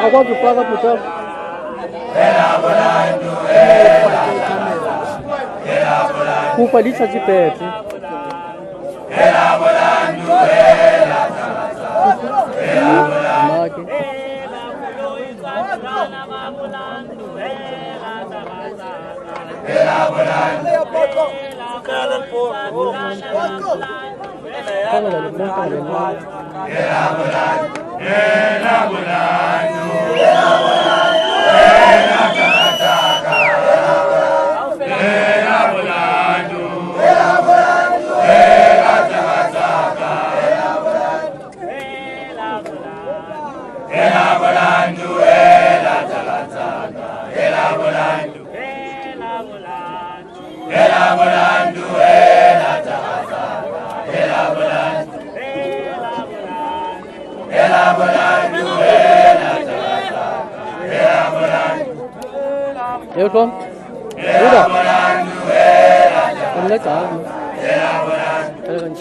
Agora tu paga pro teu. Culpa ali está de perto. Eu không? Udah. Enggak tahu. Kalau kan